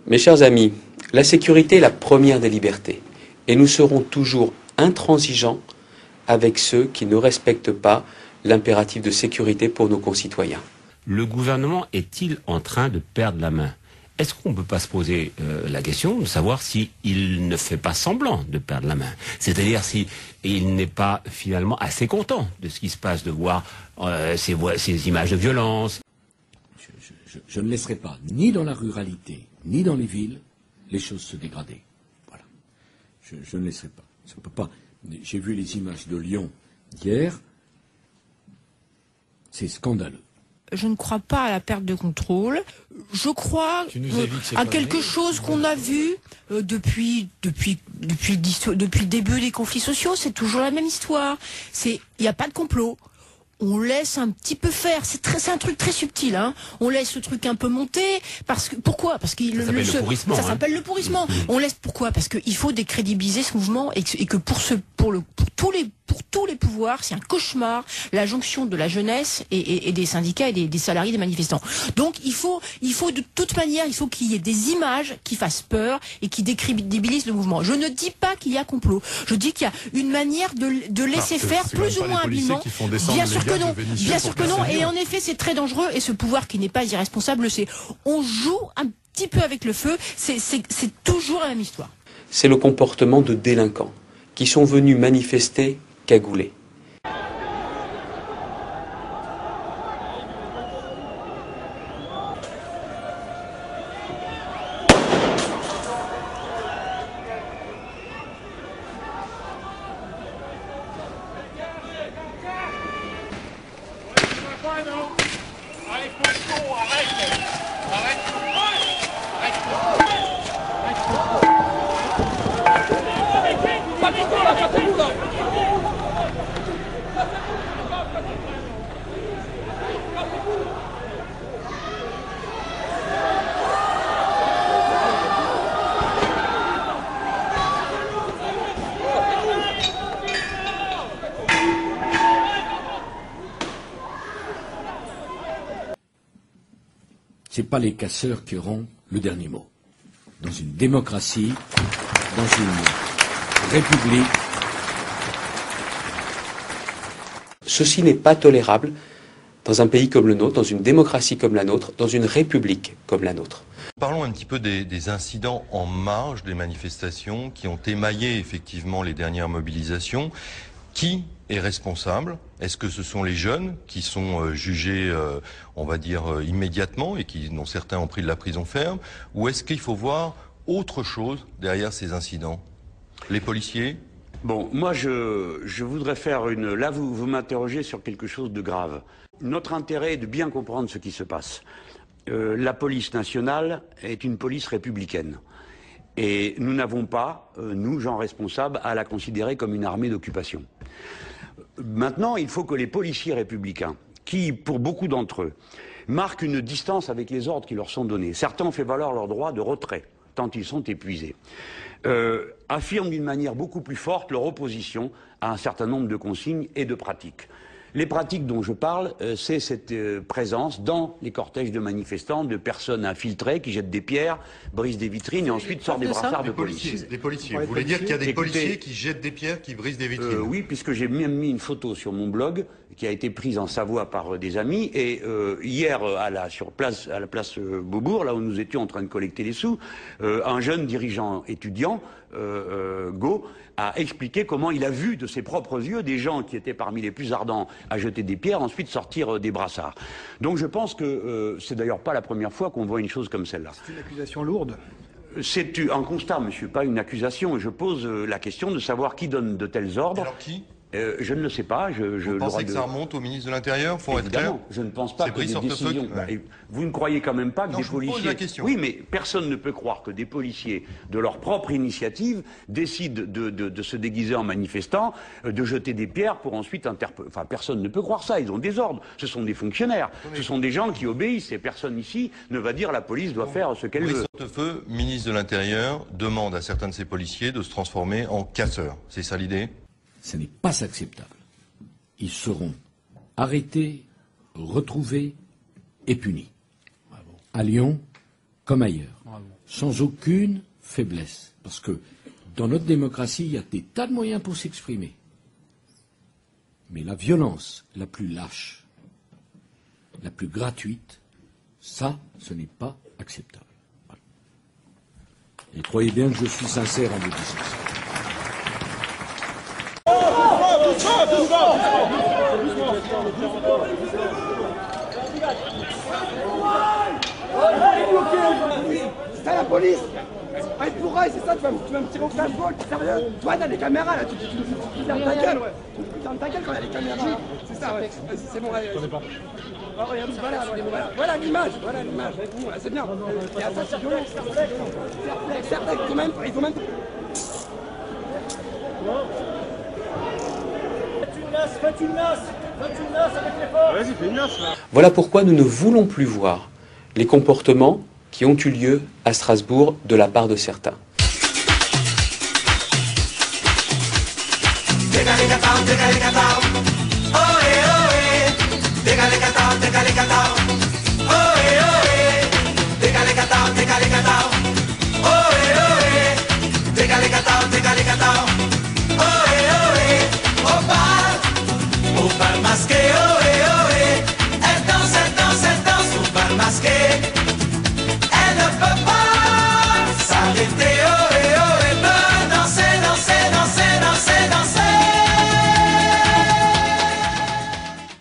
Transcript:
Mes chers amis, la sécurité est la première des libertés et nous serons toujours intransigeants avec ceux qui ne respectent pas l'impératif de sécurité pour nos concitoyens. Le gouvernement est-il en train de perdre la main? Est-ce qu'on ne peut pas se poser la question de savoir s'il ne fait pas semblant de perdre la main? C'est-à-dire s'il n'est pas finalement assez content de ce qui se passe, de voir ces images de violence. Je ne laisserai pas, ni dans la ruralité, ni dans les villes, les choses se dégrader. Voilà. Je ne laisserai pas. Ça peut pas. J'ai vu les images de Lyon hier. C'est scandaleux. Je ne crois pas à la perte de contrôle. Je crois à quelque chose qu'on a vu depuis le début des conflits sociaux. C'est toujours la même histoire. Il n'y a pas de complot. On laisse un petit peu faire. C'est un truc très subtil, hein. On laisse le truc un peu monter. Pourquoi? Parce qu'il ça s'appelle le pourrissement. On laisse pourquoi? Parce qu'il faut décrédibiliser ce mouvement et que pour tous les pouvoirs, c'est un cauchemar, la jonction de la jeunesse et des syndicats et des salariés, des manifestants. Donc il faut de toute manière, il faut qu'il y ait des images qui fassent peur et qui décrédibilisent le mouvement. Je ne dis pas qu'il y a complot. Je dis qu'il y a une manière de laisser faire plus ou moins habilement. Bien sûr que non. Bien sûr que non. Et en effet, c'est très dangereux. Et ce pouvoir qui n'est pas irresponsable, on joue un petit peu avec le feu. C'est toujours la même histoire. C'est le comportement de délinquants qui sont venus manifester cagoulés. Ce n'est pas les casseurs qui auront le dernier mot. Dans une démocratie, dans une république. Ceci n'est pas tolérable dans un pays comme le nôtre, dans une démocratie comme la nôtre, dans une république comme la nôtre. Parlons un petit peu des incidents en marge des manifestations qui ont émaillé effectivement les dernières mobilisations. Qui est responsable? Est-ce que ce sont les jeunes qui sont jugés, on va dire, immédiatement et dont certains ont pris de la prison ferme? Ou est-ce qu'il faut voir autre chose derrière ces incidents? Les policiers? Bon, moi je voudrais faire une... Là, vous m'interrogez sur quelque chose de grave. Notre intérêt est de bien comprendre ce qui se passe. La police nationale est une police républicaine. Et nous n'avons pas, nous, gens responsables, à la considérer comme une armée d'occupation. Maintenant, il faut que les policiers républicains, qui, pour beaucoup d'entre eux, marquent une distance avec les ordres qui leur sont donnés, certains ont fait valoir leur droit de retrait, tant ils sont épuisés, affirment d'une manière beaucoup plus forte leur opposition à un certain nombre de consignes et de pratiques. Les pratiques dont je parle, c'est cette présence dans les cortèges de manifestants de personnes infiltrées qui jettent des pierres, brisent des vitrines et ensuite sortent des brassards de police. Des policiers. Vous voulez dire qu'il y a des policiers qui jettent des pierres, qui brisent des vitrines? Oui, puisque j'ai même mis une photo sur mon blog qui a été prise en Savoie par des amis. Et hier, à la place Beaubourg, là où nous étions en train de collecter les sous, un jeune dirigeant étudiant, Go, a expliqué comment il a vu de ses propres yeux des gens qui étaient parmi les plus ardents à jeter des pierres, ensuite sortir des brassards. Donc je pense que c'est d'ailleurs pas la première fois qu'on voit une chose comme celle-là. C'est une accusation lourde. C'est un constat, monsieur, pas une accusation. Et je pose la question de savoir qui donne de tels ordres. Alors qui? Je ne le sais pas. Vous pensez que ça remonte au ministre de l'Intérieur? Faut être clair. Je ne pense pas que des décisions... Vous ne croyez quand même pas que des policiers... Pose la question. Oui, mais personne ne peut croire que des policiers, de leur propre initiative, décident de se déguiser en manifestants, de jeter des pierres pour ensuite interpeller... Enfin, personne ne peut croire ça. Ils ont des ordres. Ce sont des fonctionnaires. Ce sont des gens qui obéissent. Et personne ici ne va dire la police doit faire ce qu'elle veut. Brice Hortefeux, ministre de l'Intérieur, demande à certains de ses policiers de se transformer en casseurs. C'est ça l'idée? Ce n'est pas acceptable. Ils seront arrêtés, retrouvés et punis. Bravo. À Lyon comme ailleurs. Bravo. sans aucune faiblesse. Parce que dans notre démocratie, il y a des tas de moyens pour s'exprimer. Mais la violence la plus lâche, la plus gratuite, ça, ce n'est pas acceptable. Voilà. Et croyez bien que je suis sincère en vous disant ça. C'est la police. Elle pourra, c'est ça, tu vas me tirer au flash-ball, t'es sérieux? Toi, t'as des caméras là, tu fermes ta gueule, ouais. Tu fermes ta gueule quand il y a des caméras. C'est ça, ouais. C'est bon, allez. Ah, regarde, voilà l'image, c'est bien. Il y a ça, c'est violent. Certes, il faut même. Faites une nasse avec les forces. Vas-y, fais une nasse là. Voilà pourquoi nous ne voulons plus voir les comportements qui ont eu lieu à Strasbourg de la part de certains. Elle danse au bal masqué. Elle ne peut pas